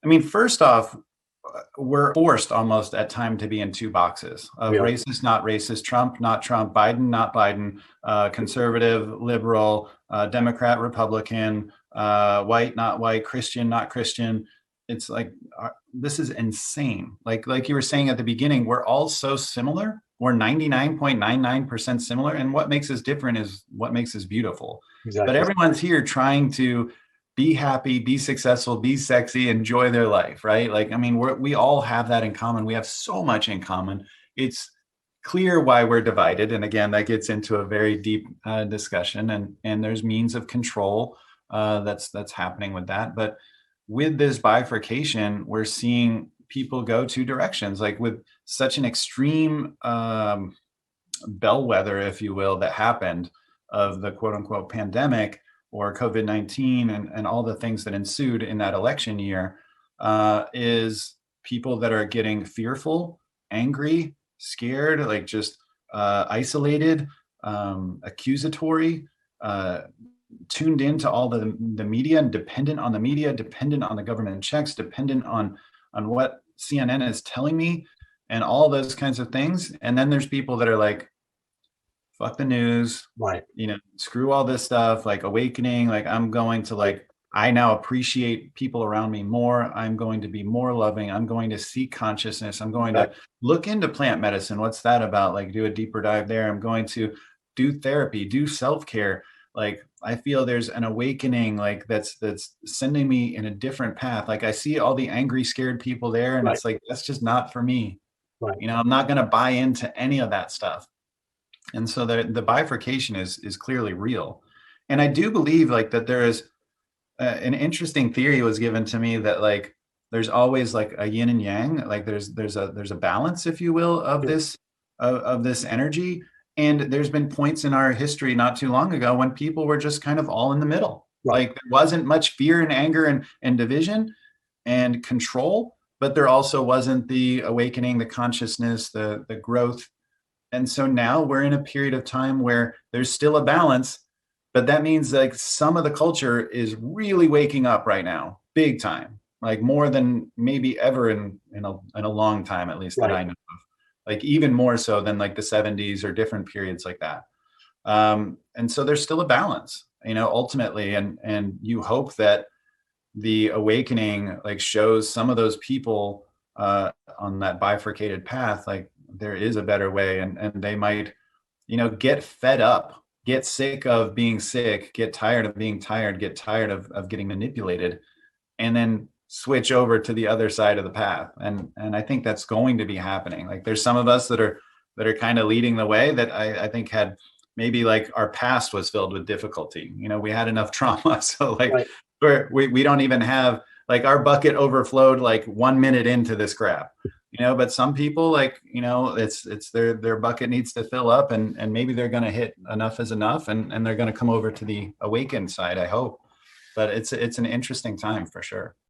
I mean, first off, we're forced almost at time to be in two boxes of We are. racist, not racist, Trump, not Trump, Biden, not Biden, conservative, liberal, Democrat, Republican, white, not white, Christian, not Christian. It's like this is insane. Like you were saying at the beginning, we're all so similar. We're 99.99% similar, and what makes us different is what makes us beautiful. But Exactly. everyone's here trying to be happy, be successful, be sexy, enjoy their life, right? Like, I mean, we all have that in common. We have so much in common. It's clear why we're divided, and again, that gets into a very deep discussion. And there's means of control that's happening with that. But with this bifurcation, we're seeing people go two directions, like with such an extreme bellwether, if you will, that happened of the quote unquote pandemic or COVID 19 and all the things that ensued in that election year is people that are getting fearful, angry, scared, like just isolated, accusatory, uh, tuned into all the media and dependent on the media, dependent on the government checks, dependent on what CNN is telling me, and all those kinds of things. And then there's people that are like, fuck the news, Right. screw all this stuff, like awakening, like I'm going to like, I now appreciate people around me more. I'm going to be more loving. I'm going to seek consciousness. I'm going Right. to look into plant medicine. What's that about? Like do a deeper dive there. I'm going to do therapy, do self-care. Like I feel there's an awakening like that's sending me in a different path. Like I see all the angry, scared people there and Right. it's like that's just not for me. Right. I'm not going to buy into any of that stuff. And so the bifurcation is clearly real. And I do believe like that there is an interesting theory was given to me that like there's always like a yin and yang, like there's a balance, if you will, of Sure. this energy. And there's been points in our history not too long ago when people were just kind of all in the middle. Right. Like there wasn't much fear and anger and division and control, but there also wasn't the awakening, the consciousness, the growth. And so now we're in a period of time where there's still a balance, but that means like some of the culture is really waking up right now, big time, like more than maybe ever in a long time, at least that Right. I know of. Like even more so than like the 70s or different periods like that. And so there's still a balance, ultimately, and you hope that the awakening like shows some of those people on that bifurcated path like there is a better way, and they might get fed up, get sick of being sick, get tired of being tired, get tired of getting manipulated, and then switch over to the other side of the path. And I think that's going to be happening. Like there's some of us that are kind of leading the way that I think had maybe like our past was filled with difficulty. We had enough trauma. So like Right. we don't even have like our bucket overflowed like 1 minute into this crap. But some people like, it's their bucket needs to fill up, and maybe they're going to hit enough is enough, and they're going to come over to the awakened side, I hope. But it's an interesting time for sure.